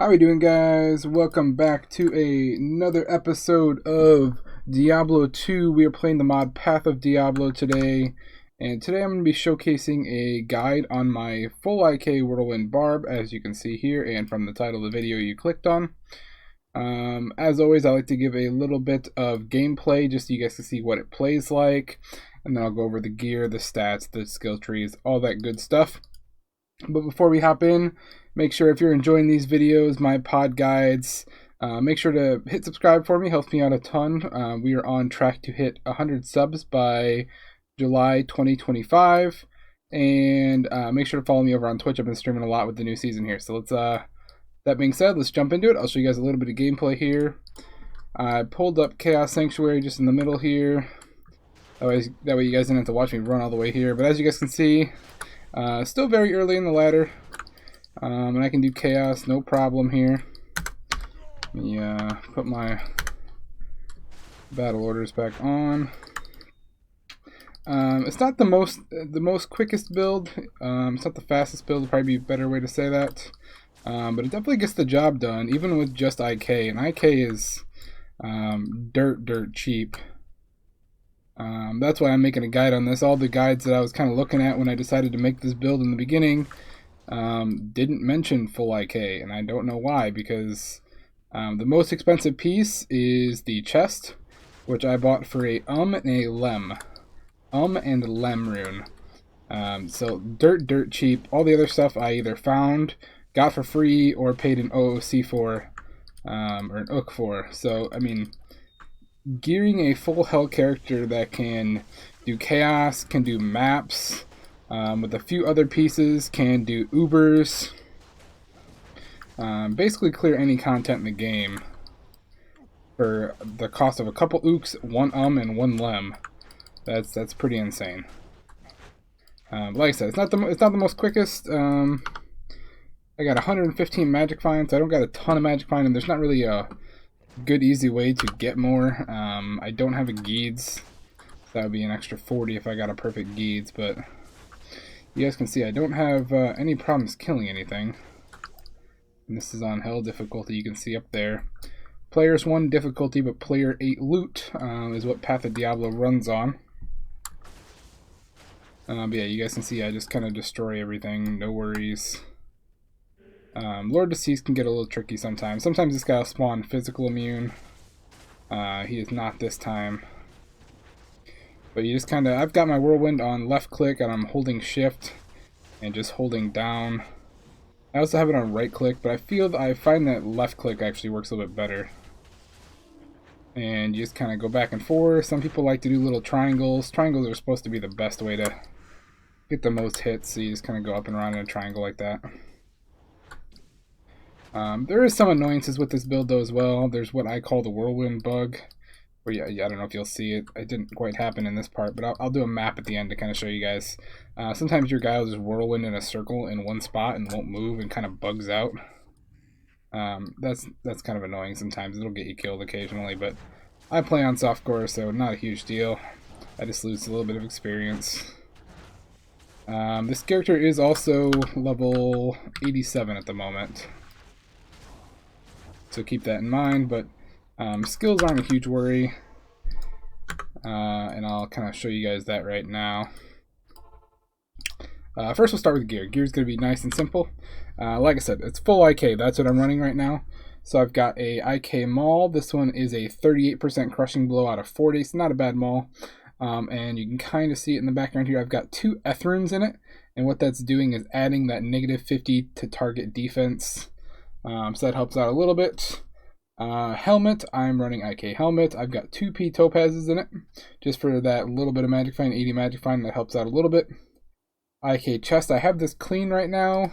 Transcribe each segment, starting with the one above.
How we doing, guys? Welcome back to another episode of Diablo 2. We are playing the mod Path of Diablo today, and today I'm going to be showcasing a guide on my full IK Whirlwind Barb, as you can see here and from the title of the video you clicked on. As always, I like to give a little bit of gameplay just so you guys can see what it plays like, and then I'll go over the gear, the stats, the skill trees, all that good stuff. But before we hop in, make sure if you're enjoying these videos, my pod guides, make sure to hit subscribe for me. Helps me out a ton. We are on track to hit 100 subs by July 2025. And make sure to follow me over on Twitch. I've been streaming a lot with the new season here. So let's, that being said, let's jump into it. I'll show you guys a little bit of gameplay here. I pulled up Chaos Sanctuary just in the middle here. That way you guys didn't have to watch me run all the way here. But as you guys can see, still very early in the ladder. And I can do chaos, no problem here. Let me put my battle orders back on. It's not the most quickest build. It's not the fastest build. Would probably be a better way to say that. But it definitely gets the job done, even with just IK. And IK is dirt cheap. That's why I'm making a guide on this. All the guides that I was kind of looking at when I decided to make this build in the beginning didn't mention full IK, and I don't know why, because the most expensive piece is the chest, which I bought for a and a lem. And lem rune. So dirt cheap. All the other stuff I either found, got for free, or paid an OOC for, or an ook for. So, I mean, gearing a full hell character that can do chaos, can do maps, with a few other pieces, can do Ubers, basically clear any content in the game for the cost of a couple ooks, one and one lem. That's pretty insane. Like I said, it's not the most quickest. I got 115 magic finds. I don't got a ton of magic find, and there's not really a good easy way to get more. I don't have a Geeds, so that would be an extra 40 if I got a perfect Geeds, but you guys can see I don't have any problems killing anything. And this is on hell difficulty, you can see up there. Players 1 difficulty, but player 8 loot is what Path of Diablo runs on. But yeah, you guys can see I just kind of destroy everything, no worries. Lord Deceased can get a little tricky sometimes. Sometimes this guy will spawn physical immune. He is not this time. But you just kind of, I've got my whirlwind on left click and I'm holding shift and just holding down. I also have it on right click, but I find that left click actually works a little bit better. And you just kind of go back and forth. Some people like to do little triangles. Triangles are supposed to be the best way to get the most hits, so you just kind of go up and around in a triangle like that. There is some annoyances with this build though as well. There's what I call the whirlwind bug, where I don't know if you'll see it. It didn't quite happen in this part, but I'll do a map at the end to kind of show you guys. Sometimes your guy will just whirlwind in a circle in one spot and won't move and kind of bugs out. That's kind of annoying sometimes. It'll get you killed occasionally, but I play on softcore, so not a huge deal. I just lose a little bit of experience. This character is also level 87 at the moment, so keep that in mind, but skills aren't a huge worry, and I'll kind of show you guys that right now. First we'll start with gear. Gear's going to be nice and simple. Like I said, it's full IK, that's what I'm running right now. So I've got a IK Maul. This one is a 38% crushing blow out of 40, so not a bad Maul. And you can kind of see it in the background here. I've got 2 Eth runes in it, and what that's doing is adding that -50 to target defense. So that helps out a little bit. Helmet, I'm running IK Helmet. I've got 2 P Topazes in it, just for that little bit of magic find, 80 magic find, that helps out a little bit. IK Chest, I have this clean right now.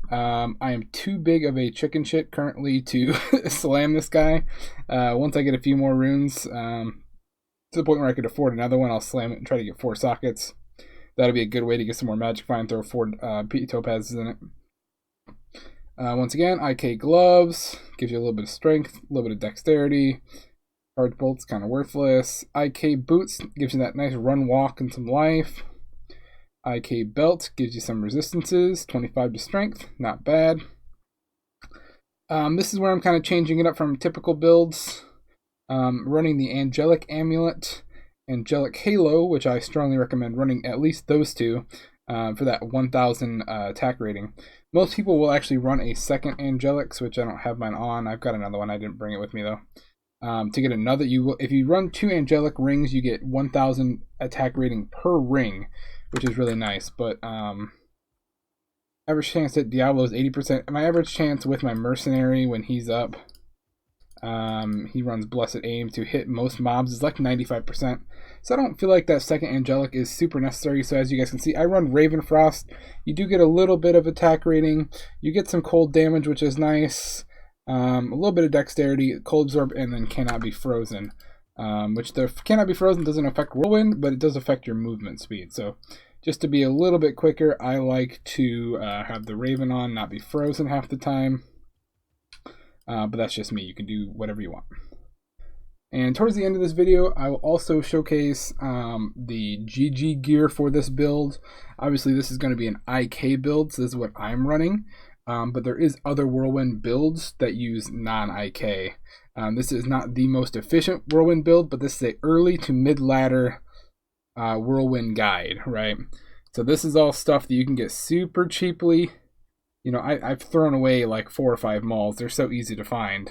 I am too big of a chicken shit currently to slam this guy. Once I get a few more runes, to the point where I could afford another one, I'll slam it and try to get 4 sockets. That'll be a good way to get some more magic find, throw 4 P Topazes in it. Once again, IK Gloves gives you a little bit of strength, a little bit of dexterity. Charge Bolt's kind of worthless. IK Boots gives you that nice run, walk, and some life. IK Belt gives you some resistances, 25 to strength, not bad. This is where I'm kind of changing it up from typical builds. Running the Angelic Amulet, Angelic Halo, which I strongly recommend running at least those two for that 1000 attack rating. Most people will actually run a second Angelic, which I don't have mine on. I've got another one. I didn't bring it with me though. To get another, if you run 2 Angelic rings, you get 1000 attack rating per ring, which is really nice. But average chance at Diablo is 80%. My average chance with my Mercenary when he's up, he runs Blessed Aim to hit most mobs, is like 95%. So I don't feel like that second Angelic is super necessary. So as you guys can see, I run Ravenfrost. You do get a little bit of attack rating. You get some cold damage, which is nice. A little bit of dexterity, cold absorb, and then cannot be frozen. Which the cannot be frozen doesn't affect whirlwind, but it does affect your movement speed. So just to be a little bit quicker, I like to have the Raven on, not be frozen half the time. But that's just me. You can do whatever you want. And towards the end of this video, I will also showcase the GG gear for this build. Obviously, this is going to be an IK build, so this is what I'm running. But there is other Whirlwind builds that use non-IK. This is not the most efficient Whirlwind build, but this is an early to mid-ladder Whirlwind guide, right? So this is all stuff that you can get super cheaply. You know, I've thrown away like 4 or 5 mauls. They're so easy to find.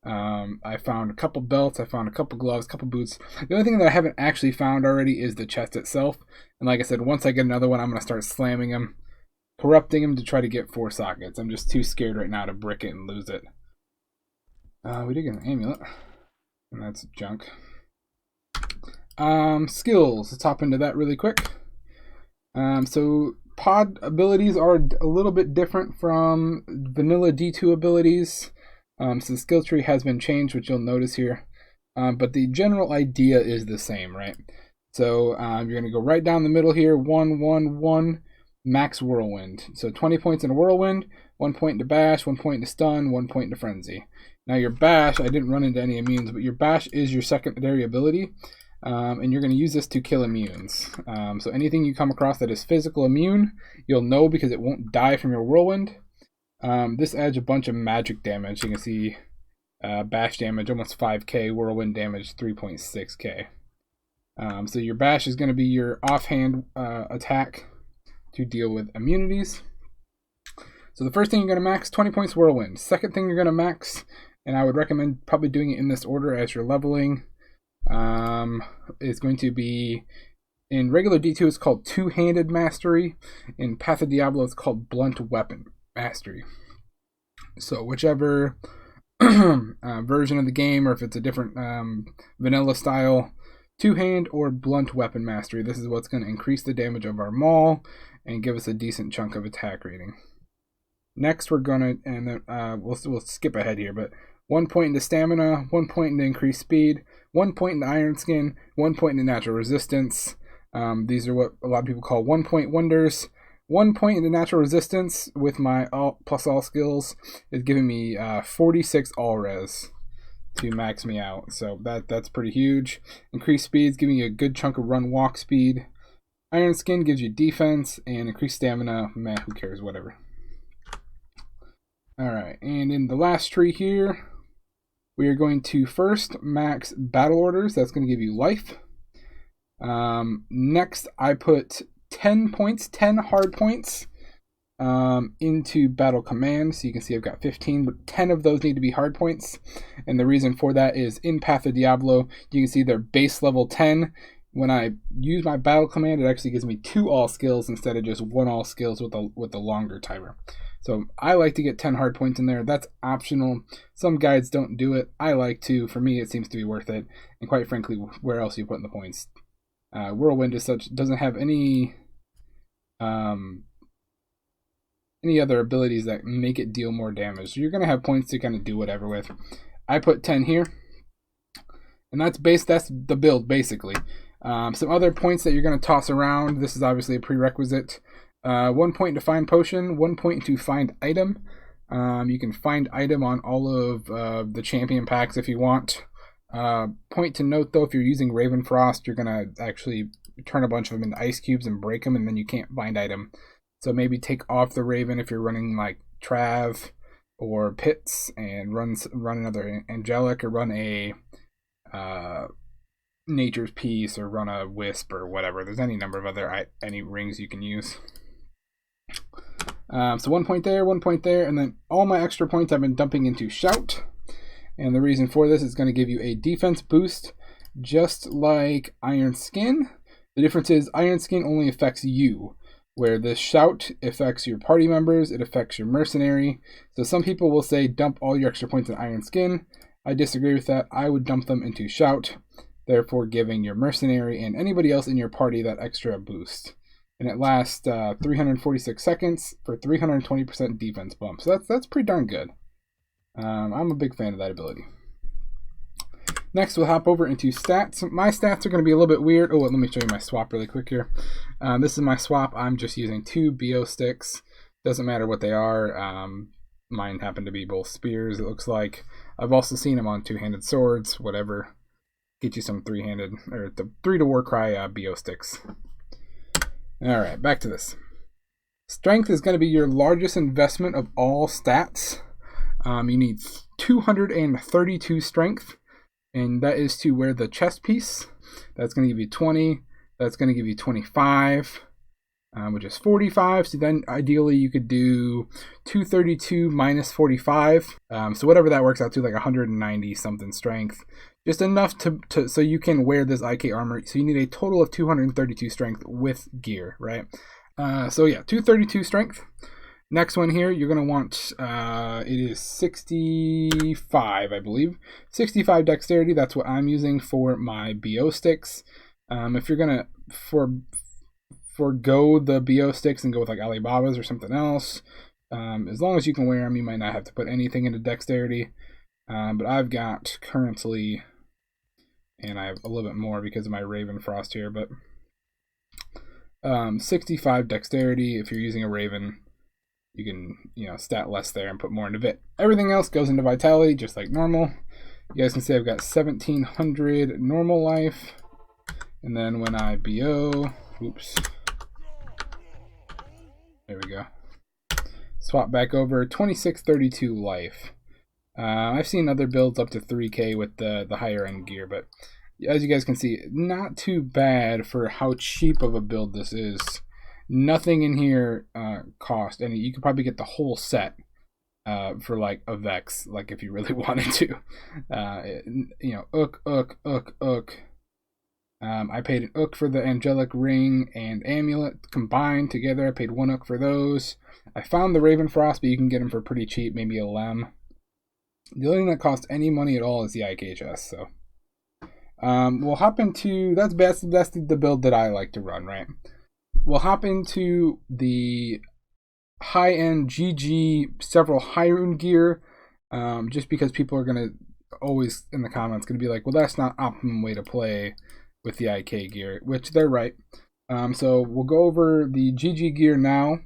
I found a couple belts, I found a couple gloves, a couple boots. The only thing that I haven't actually found already is the chest itself. And like I said, once I get another one, I'm going to start slamming them, corrupting them to try to get 4 sockets. I'm just too scared right now to brick it and lose it. We did get an amulet, and that's junk. Skills, let's hop into that really quick. So pod abilities are a little bit different from vanilla D2 abilities. So the skill tree has been changed, which you'll notice here. But the general idea is the same, right? So you're going to go right down the middle here, 1, 1, 1, max whirlwind. So 20 points in a whirlwind, 1 point into bash, 1 point into stun, 1 point into frenzy. Now your bash, I didn't run into any immunes, but your bash is your secondary ability. And you're going to use this to kill immunes. So anything you come across that is physical immune, you'll know because it won't die from your whirlwind. This adds a bunch of magic damage. You can see bash damage almost 5k, whirlwind damage 3.6k. So your bash is going to be your offhand attack to deal with immunities. So the first thing you're going to max, 20 points whirlwind. Second thing you're going to max, and I would recommend probably doing it in this order as you're leveling, is going to be, in regular D2 it's called two-handed mastery. In Path of Diablo it's called blunt weapon mastery. So whichever version of the game, or if it's a different vanilla style, two-hand or blunt weapon mastery, this is what's going to increase the damage of our maul and give us a decent chunk of attack rating. Next we're going to, and then we'll skip ahead here, but 1 point into stamina, 1 point into increased speed, 1 point into iron skin, 1 point into natural resistance. These are what a lot of people call 1 point wonders. 1 point into natural resistance with my plus all skills is giving me 46 all res to max me out. So that's pretty huge. Increased speed is giving you a good chunk of run walk speed. Iron skin gives you defense, and increased stamina, meh, who cares, whatever. Alright, and in the last tree here, we are going to first max battle orders. That's going to give you life. Next, I put 10 points, 10 hard points into battle command. So you can see I've got 15, but 10 of those need to be hard points. And the reason for that is in Path of Diablo, you can see they're base level 10. When I use my battle command, it actually gives me 2 all skills instead of just 1 all skills with the longer timer. So I like to get 10 hard points in there. That's optional. Some guides don't do it. I like to. For me, it seems to be worth it. And quite frankly, where else are you putting the points? Whirlwind is such, doesn't have any other abilities that make it deal more damage. So you're going to have points to kind of do whatever with. I put 10 here. And that's the build, basically. Some other points that you're going to toss around. This is obviously a prerequisite. 1 point to find potion, 1 point to find item. You can find item on all of the champion packs if you want. Point to note though, if you're using Ravenfrost, you're going to actually turn a bunch of them into ice cubes and break them, and then you can't find item. So maybe take off the Raven if you're running like Trav. or pits and run another angelic, or run a nature's piece, or run a wisp or whatever. There's any number of other any rings you can use. So 1 point there, 1 point there, and then all my extra points I've been dumping into Shout. And the reason for this is going to give you a defense boost, just like Iron Skin. The difference is Iron Skin only affects you, where this Shout affects your party members, it affects your mercenary. So some people will say dump all your extra points in Iron Skin. I disagree with that. I would dump them into Shout, therefore giving your mercenary and anybody else in your party that extra boost. And it lasts 346 seconds for 320% defense bump. So that's pretty darn good. I'm a big fan of that ability. Next, we'll hop over into stats. My stats are going to be a little bit weird. Oh, let me show you my swap really quick here. This is my swap. I'm just using 2 BO sticks. Doesn't matter what they are. Mine happen to be both spears, it looks like. I've also seen them on 2-handed swords, whatever. Get you some 3-handed, or the 3 to Warcry BO sticks. Alright, back to this. Strength is going to be your largest investment of all stats. You need 232 strength, and that is to wear the chest piece. That's going to give you 20. That's going to give you 25, which is 45. So then ideally you could do 232 minus 45. So whatever that works out to, like 190 something strength. Just enough to so you can wear this IK armor. So you need a total of 232 strength with gear, right? So yeah, 232 strength. Next one here, you're going to want, it is 65, I believe. 65 dexterity, that's what I'm using for my BO sticks. If you're going to forgo the BO sticks and go with like Alibaba's or something else, as long as you can wear them, you might not have to put anything into dexterity. But I've got currently, and I have a little bit more because of my Raven Frost here, but 65 dexterity. If you're using a Raven, you can, stat less there and put more into Vit. Everything else goes into Vitality, just like normal. You guys can see I've got 1700 normal life. And then when I BO, oops. There we go. Swap back over, 2632 life. I've seen other builds up to 3k with the higher end gear, but as you guys can see, not too bad for how cheap of a build this is. Nothing in here cost any. You could probably get the whole set for like a Vex, like if you really wanted to. Ook. I paid an Ook for the Angelic Ring and Amulet combined together. I paid 1 Ook for those. I found the Raven Frost, but you can get them for pretty cheap, maybe a Lem. The only thing that costs any money at all is the IK chest. So we'll hop into that's the build that I like to run, right? We'll hop into the high-end GG several high rune gear, just because people are going to always in the comments going to be like, well, that's not optimum way to play with the IK gear, which they're right. So we'll go over the GG gear now.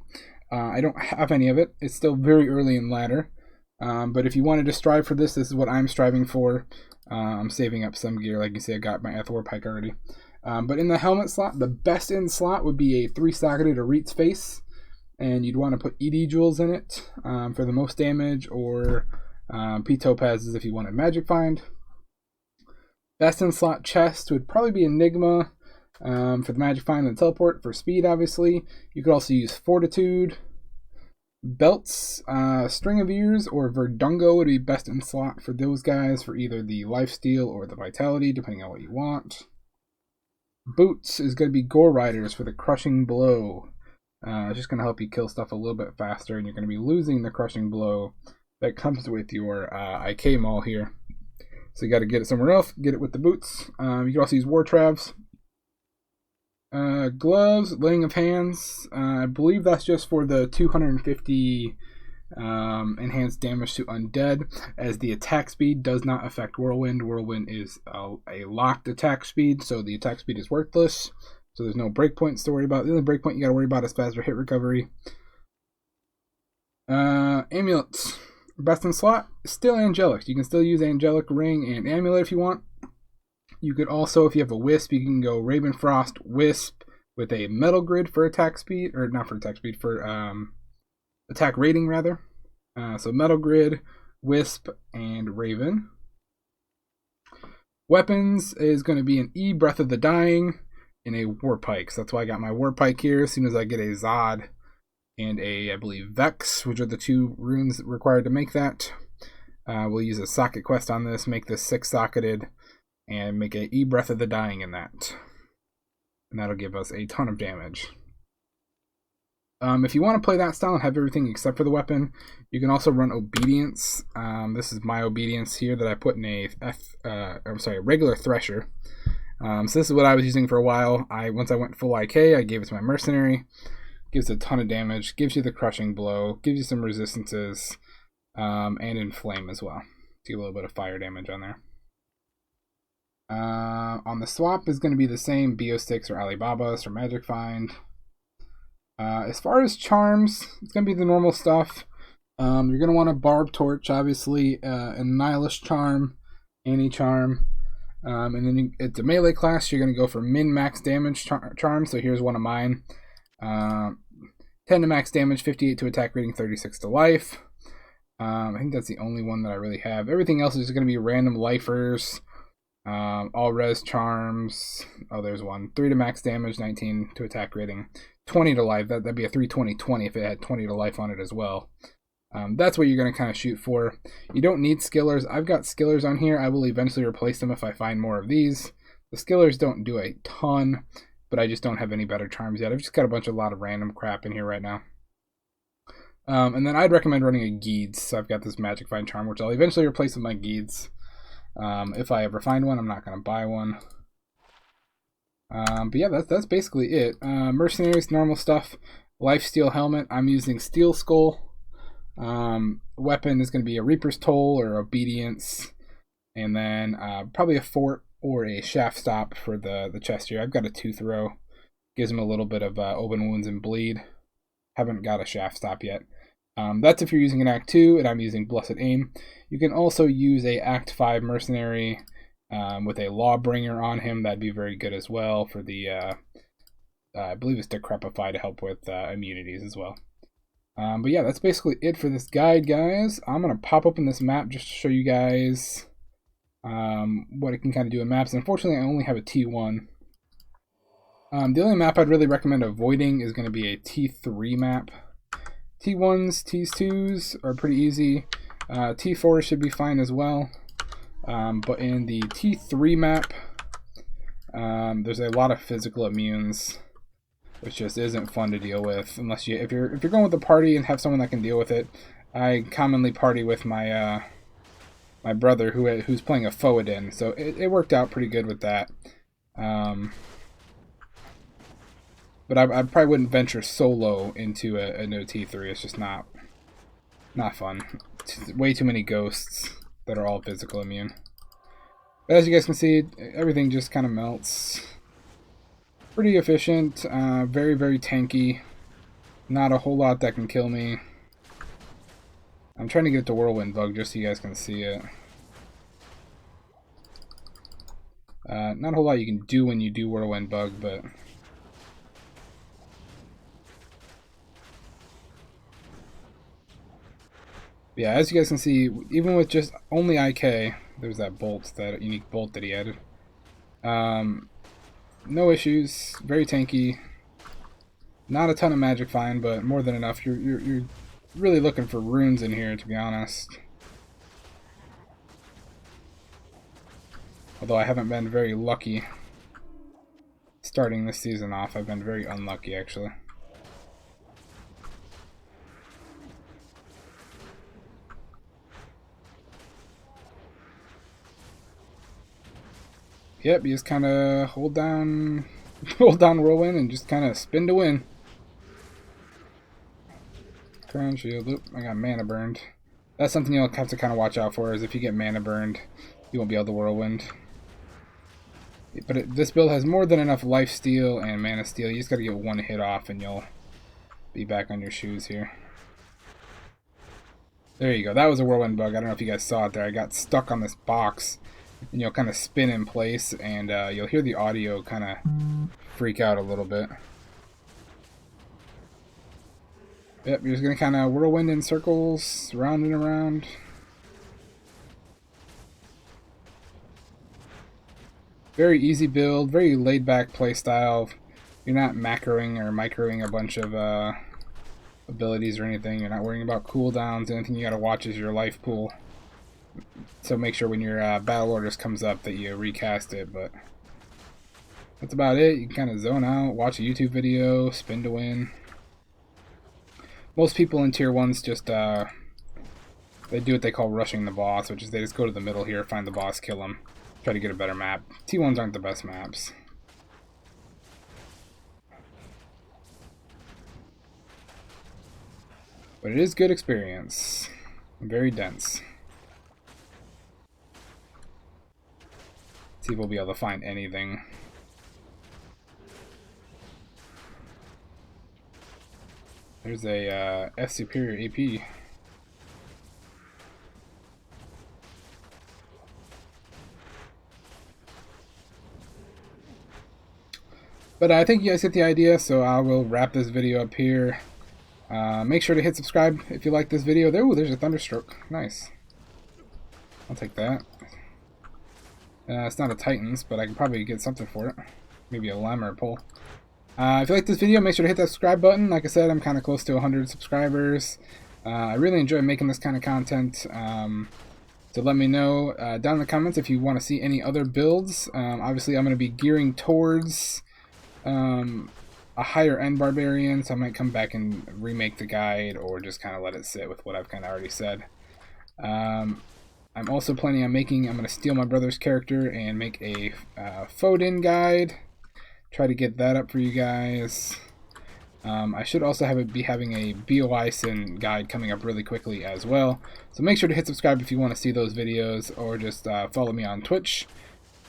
I don't have any of it. It's still very early in ladder. But if you wanted to strive for this is what I'm striving for. I'm saving up some gear. Like you see, I got my Ethor Pike already. But in the helmet slot, the best in slot would be a 3-socketed Arit's Face, and you'd want to put ED Jewels in it for the most damage, or P Topazes if you wanted Magic Find. Best in slot chest would probably be Enigma for the Magic Find and Teleport for speed, obviously. You could also use Fortitude. Belts, String of Ears, or Verdungo would be best in slot for those guys for either the Lifesteal or the Vitality, depending on what you want. Boots is going to be Gore Riders for the Crushing Blow. It's just going to help you kill stuff a little bit faster, and you're going to be losing the Crushing Blow that comes with your IK Maul here. So you got to get it somewhere else. Get it with the boots. You can also use War Travs. Gloves, Laying of Hands. I believe that's just for the 250 enhanced damage to undead, as the attack speed does not affect Whirlwind. Whirlwind is a locked attack speed, so the attack speed is worthless. So there's no breakpoints to worry about. The only breakpoint you got to worry about is faster hit recovery. Amulets. Best in slot, still Angelic. You can still use Angelic Ring and Amulet if you want. You could also, if you have a Wisp, you can go Raven Frost Wisp with a Metal Grid for attack speed, or not for attack speed, for attack rating rather. So Metal Grid, Wisp, and Raven. Weapons is going to be an E, Breath of the Dying, and a Warpike. So that's why I got my Warpike here. As soon as I get a Zod and a, I believe, Vex, which are the 2 runes required to make that. We'll use a socket quest on this, make this 6-socketed, and make a E, Breath of the Dying in that. And that'll give us a ton of damage. If you want to play that style and have everything except for the weapon, you can also run Obedience. This is my Obedience here that I put in a regular Thresher. So this is what I was using for a while. Once I went full IK, I gave it to my Mercenary. Gives a ton of damage, gives you the Crushing Blow, gives you some resistances, and Inflame as well. Do a little bit of fire damage on there. On the swap is going to be the same Biosticks or Alibabas or Magic Find. As far as charms, it's going to be the normal stuff. You're going to want a Barb Torch, obviously, a Nihilist Charm, Anti-Charm. And then it's a melee class, you're going to go for min-max damage charm. So here's one of mine. 10 to max damage, 58 to attack rating, 36 to life. I think that's the only one that I really have. Everything else is going to be random lifers. All res charms. Oh, there's one. 3 to max damage, 19 to attack rating, 20 to life. That'd be a 3/20/20 if it had 20 to life on it as well. That's what you're going to kind of shoot for. You don't need skillers. I've got skillers on here. I will eventually replace them if I find more of these. The skillers don't do a ton, but I just don't have any better charms yet. I've just got a lot of random crap in here right now. And then I'd recommend running a Geeds. So I've got this Magic Find charm, which I'll eventually replace with my Geeds. If I ever find one, I'm not going to buy one. But yeah, that's basically it. Mercenaries, normal stuff. Lifesteal helmet, I'm using Steel Skull. Weapon is going to be a Reaper's Toll or Obedience. And then probably a Fort or a Shaft Stop for the chest here. I've got a 2-throw. Gives him a little bit of open wounds and bleed. Haven't got a Shaft Stop yet. That's if you're using an Act 2, and I'm using Blessed Aim. You can also use a Act 5 Mercenary with a Lawbringer on him. That'd be very good as well for the, I believe it's Decrepify to help with immunities as well. But yeah, that's basically it for this guide, guys. I'm going to pop open this map just to show you guys what it can kind of do in maps. Unfortunately, I only have a T1. The only map I'd really recommend avoiding is going to be a T3 map. T1s, T2s are pretty easy. T4 should be fine as well. But in the T3 map, there's a lot of physical immunes, which just isn't fun to deal with unless if you're going with a party and have someone that can deal with it. I commonly party with my my brother who's playing a Foadin, so it worked out pretty good with that. But I probably wouldn't venture solo into a no T3. It's just not fun. Way too many ghosts that are all physical immune. But as you guys can see, everything just kind of melts. Pretty efficient, very, very tanky. Not a whole lot that can kill me. I'm trying to get to Whirlwind Bug just so you guys can see it. Not a whole lot you can do when you do Whirlwind Bug, but... yeah, as you guys can see, even with just only IK, there's that bolt, that unique bolt that he added. No issues, very tanky. Not a ton of magic find, but more than enough. You're really looking for runes in here, to be honest. Although I haven't been very lucky starting this season off. I've been very unlucky, actually. Yep, you just kind of hold down Whirlwind and just kind of spin to win. Crown Shield. Oop, I got mana burned. That's something you'll have to kind of watch out for, is if you get mana burned, you won't be able to Whirlwind. But this build has more than enough life steal and mana steal. You just got to get one hit off and you'll be back on your shoes here. There you go. That was a Whirlwind Bug. I don't know if you guys saw it there. I got stuck on this box. And you'll kind of spin in place, and you'll hear the audio kind of freak out a little bit. Yep, you're just going to kind of whirlwind in circles, round and around. Very easy build, very laid-back playstyle. You're not macroing or microing a bunch of abilities or anything. You're not worrying about cooldowns. The only thing you got to watch is your life pool. So make sure when your battle orders comes up that you recast it, but that's about it. You can kind of zone out, watch a YouTube video, spin to win. Most people in tier 1s just they do what they call rushing the boss, which is they just go to the middle here, find the boss, kill him, try to get a better map. T1s aren't the best maps. But it is good experience. Very dense. See if we'll be able to find anything. There's a F superior AP. But I think you guys get the idea, so I will wrap this video up here. Make sure to hit subscribe if you like this video. There's a Thunderstroke. Nice. I'll take that. It's not a Titans, but I can probably get something for it. Maybe a Lem or a Pull. If you like this video, make sure to hit that subscribe button. Like I said, I'm kind of close to 100 subscribers. I really enjoy making this kind of content. So let me know down in the comments if you want to see any other builds. Obviously, I'm going to be gearing towards a higher end Barbarian, so I might come back and remake the guide or just kind of let it sit with what I've kind of already said. I'm also planning on I'm going to steal my brother's character and make a Foden guide. Try to get that up for you guys. I should also be having a BOI Sin guide coming up really quickly as well. So make sure to hit subscribe if you want to see those videos, or just follow me on Twitch.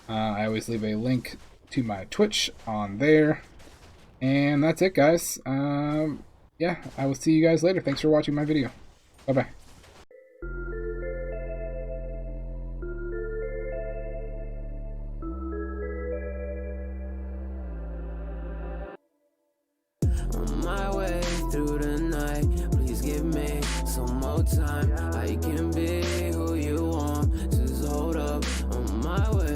I always leave a link to my Twitch on there. And that's it, guys. Yeah, I will see you guys later. Thanks for watching my video. Bye-bye. On my way through the night, please give me some more time. I can